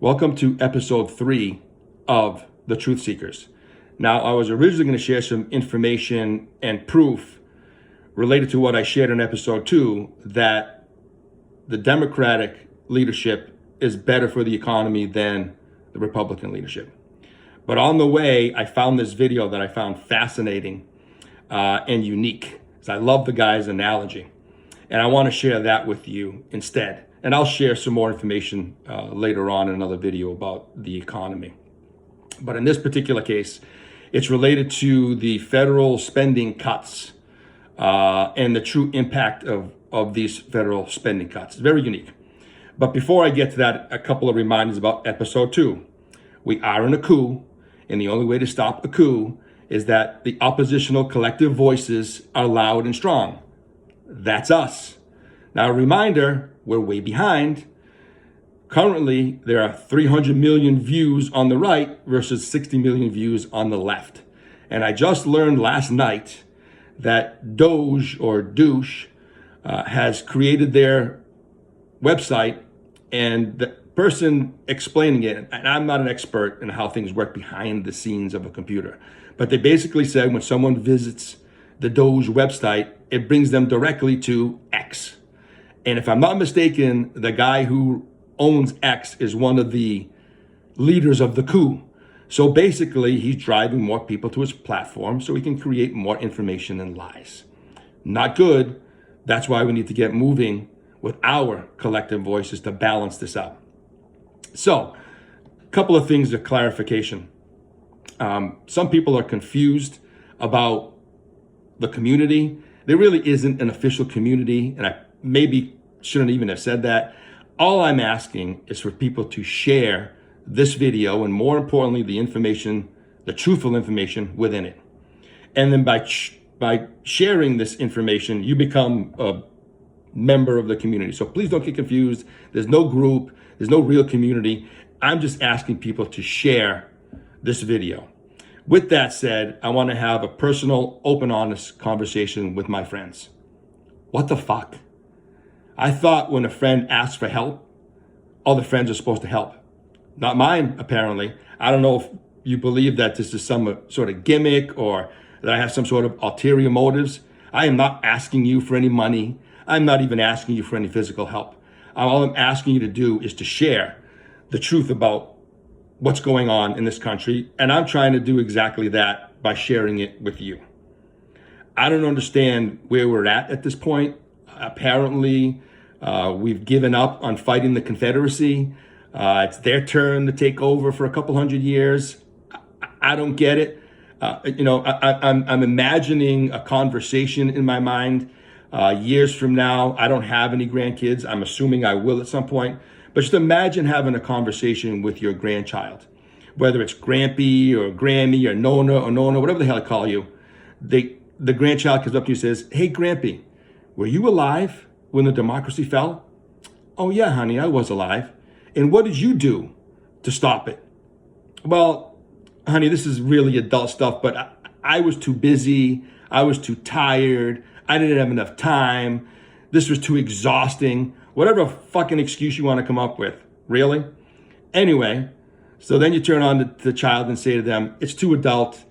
Welcome to episode 3 of The Truth Seekers. Now, I was originally going to share some information and proof related to what I shared in episode 2, that the Democratic leadership is better for the economy than the Republican leadership. But on the way, I found this video that I found fascinating and unique. I love the guy's analogy, and I want to share that with you instead. And I'll share some more information later on in another video about the economy. But in this particular case, it's related to the federal spending cuts and the true impact of these federal spending cuts. It's very unique. But before I get to that, a couple of reminders about episode 2. We are in a coup, and the only way to stop a coup is that the oppositional collective voices are loud and strong. That's us. Now, a reminder, we're way behind. Currently, there are 300 million views on the right versus 60 million views on the left. And I just learned last night that DOGE or DOGE has created their website, and the person explaining it, and I'm not an expert in how things work behind the scenes of a computer, but they basically said when someone visits the DOGE website, it brings them directly to X. And if I'm not mistaken, the guy who owns X is one of the leaders of the coup. So basically, he's driving more people to his platform so he can create more information and lies. Not good. That's why we need to get moving with our collective voices to balance this out. So, a couple of things of clarification. Some people are confused about the community. There really isn't an official community, and I maybe shouldn't even have said that. All I'm asking is for people to share this video, and more importantly, the information, the truthful information within it. And then by sharing this information, you become a member of the community. So please don't get confused. There's no group, there's no real community. I'm just asking people to share this video. With that said, I want to have a personal, open, honest conversation with my friends. What the fuck? I thought when a friend asks for help, other friends are supposed to help. Not mine, apparently. I don't know if you believe that this is some sort of gimmick or that I have some sort of ulterior motives. I am not asking you for any money. I'm not even asking you for any physical help. All I'm asking you to do is to share the truth about what's going on in this country. And I'm trying to do exactly that by sharing it with you. I don't understand where we're at this point. Apparently, we've given up on fighting the Confederacy. It's their turn to take over for a couple hundred years. I don't get it. I'm imagining a conversation in my mind years from now. I don't have any grandkids. I'm assuming I will at some point. But just imagine having a conversation with your grandchild, whether it's Grampy or Grammy or Nona, whatever the hell I call you. The grandchild comes up to you and says, "Hey, Grampy, were you alive when the democracy fell?" "Oh yeah, honey, I was alive." "And what did you do to stop it?" "Well, honey, this is really adult stuff, but I was too busy. I was too tired. I didn't have enough time. This was too exhausting." Whatever fucking excuse you want to come up with. Really? Anyway, so then you turn on to the child and say to them, "It's too adult.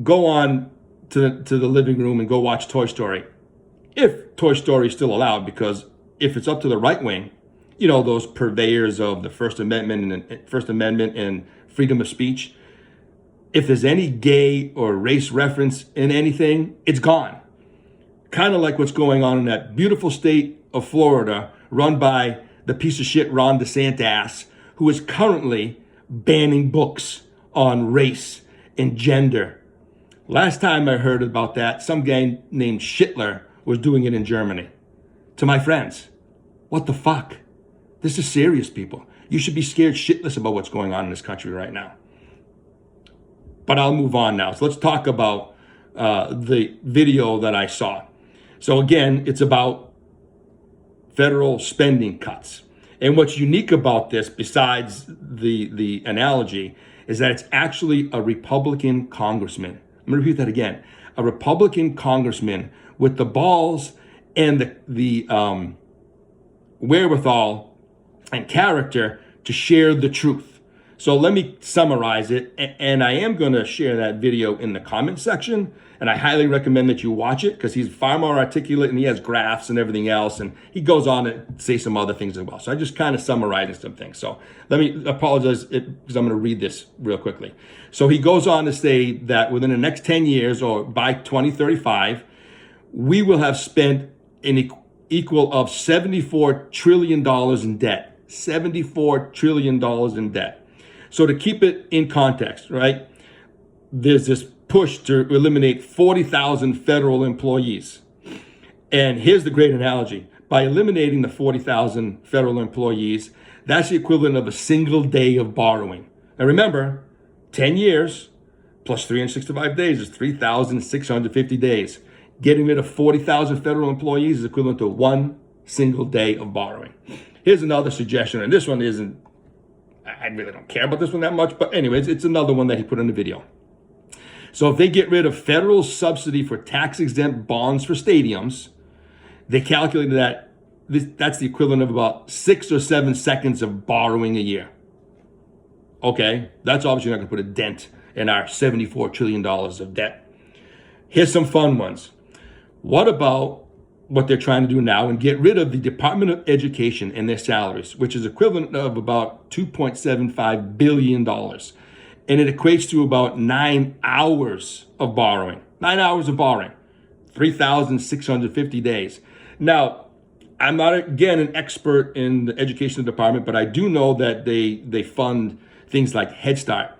Go on to the living room and go watch Toy Story." If Toy Story is still allowed, because if it's up to the right wing, you know, those purveyors of the First Amendment and freedom of speech, if there's any gay or race reference in anything, it's gone. Kind of like what's going on in that beautiful state of Florida, run by the piece of shit Ron DeSantis, who is currently banning books on race and gender. Last time I heard about that, some guy named Schittler was doing it in Germany. To my friends, what the fuck? This is serious, people. You should be scared shitless about what's going on in this country right now. But I'll move on now. So let's talk about the video that I saw. So again, it's about federal spending cuts. And what's unique about this, besides the analogy, is that it's actually a Republican congressman. I'm going to repeat that again. A Republican congressman with the balls and the wherewithal and character to share the truth. So let me summarize it, and I am going to share that video in the comment section, and I highly recommend that you watch it because he's far more articulate and he has graphs and everything else, and he goes on to say some other things as well. So I just kind of summarizing some things. So let me apologize because I'm going to read this real quickly. So he goes on to say that within the next 10 years or by 2035, we will have spent an equal of $74 trillion in debt. $74 trillion in debt. So to keep it in context, right, there's this push to eliminate 40,000 federal employees. And here's the great analogy. By eliminating the 40,000 federal employees, that's the equivalent of a single day of borrowing. Now remember, 10 years plus 365 days is 3,650 days. Getting rid of 40,000 federal employees is equivalent to one single day of borrowing. Here's another suggestion, and this one isn't, I really don't care about this one that much, but anyways, it's another one that he put in the video. So if they get rid of federal subsidy for tax-exempt bonds for stadiums, they calculated that that's the equivalent of about 6 or 7 seconds of borrowing a year. Okay, that's obviously not going to put a dent in our $74 trillion of debt. Here's some fun ones. What about what they're trying to do now and get rid of the Department of Education and their salaries, which is equivalent of about $2.75 billion. And it equates to about 9 hours of borrowing. 9 hours of borrowing, 3,650 days. Now, I'm not, again, an expert in the education department, but I do know that they fund things like Head Start.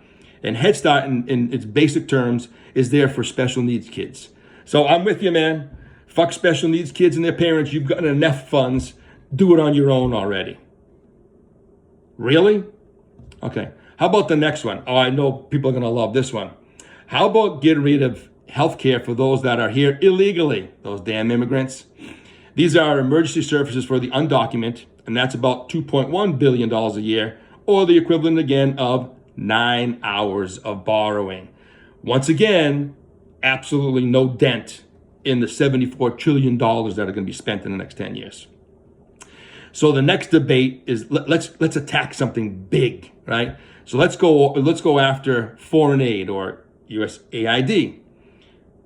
And Head Start, in its basic terms, is there for special needs kids. So I'm with you, man. Fuck special needs kids and their parents. You've got enough funds. Do it on your own already. Really? Okay. How about the next one? Oh, I know people are going to love this one. How about getting rid of health care for those that are here illegally? Those damn immigrants. These are emergency services for the undocumented, and that's about $2.1 billion a year, or the equivalent again of 9 hours of borrowing. Once again, absolutely no dent in the $74 trillion that are going to be spent in the next 10 years. So the next debate is let's attack something big, right? So let's go after foreign aid or USAID.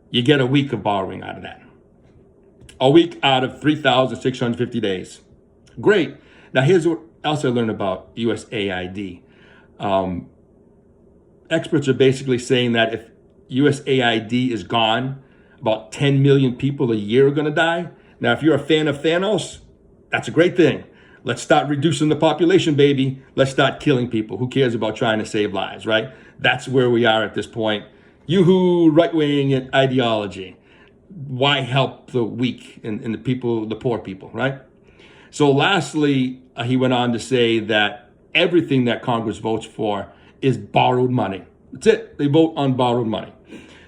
You get a week of borrowing out of that. A week out of 3,650 days. Great. Now here's what else I learned about USAID. Experts are basically saying that if USAID is gone, about 10 million people a year are going to die. Now, if you're a fan of Thanos, that's a great thing. Let's start reducing the population, baby. Let's start killing people. Who cares about trying to save lives, right? That's where we are at this point. Yoo-hoo, right-wing ideology. Why help the weak and the people, the poor people, right? So lastly, he went on to say that everything that Congress votes for is borrowed money. That's it. They vote on borrowed money.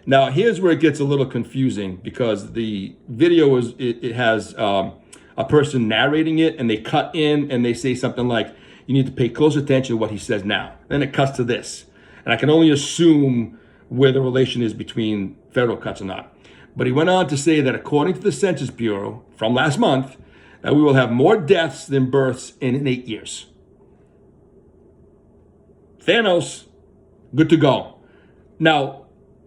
Now, here's where it gets a little confusing because the video has a person narrating it, and they cut in and they say something like, you need to pay close attention to what he says now. Then it cuts to this. And I can only assume where the relation is between federal cuts or not. But he went on to say that according to the Census Bureau from last month, that we will have more deaths than births in 8 years. Thanos, good to go. Now,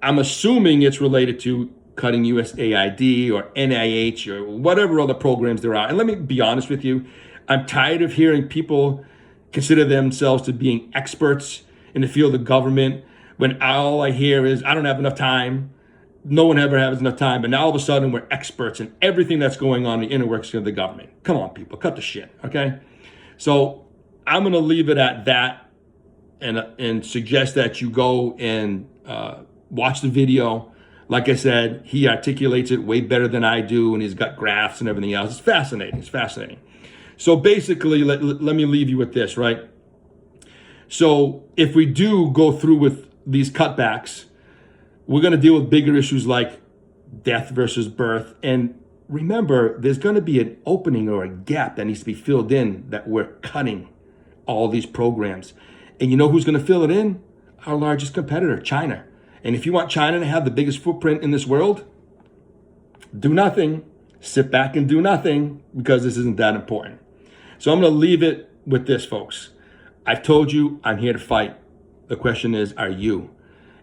I'm assuming it's related to cutting USAID or NIH or whatever other programs there are. And let me be honest with you, I'm tired of hearing people consider themselves to being experts in the field of government when all I hear is, I don't have enough time. No one ever has enough time. But now all of a sudden we're experts in everything that's going on in the inner workings of the government. Come on, people, cut the shit, okay? So I'm going to leave it at that and suggest that you go and watch the video. Like I said, he articulates it way better than I do, and he's got graphs and everything else. It's fascinating. It's fascinating. So basically, let me leave you with this, right? So if we do go through with these cutbacks, we're going to deal with bigger issues like death versus birth. And remember, there's going to be an opening or a gap that needs to be filled in that we're cutting all these programs. And you know who's going to fill it in? Our largest competitor, China. And if you want China to have the biggest footprint in this world, do nothing. Sit back and do nothing because this isn't that important. So I'm going to leave it with this, folks. I've told you I'm here to fight. The question is, are you?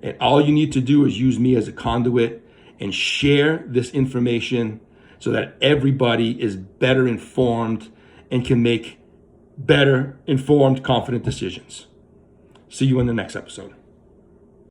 And all you need to do is use me as a conduit and share this information so that everybody is better informed and can make better informed, confident decisions. See you in the next episode.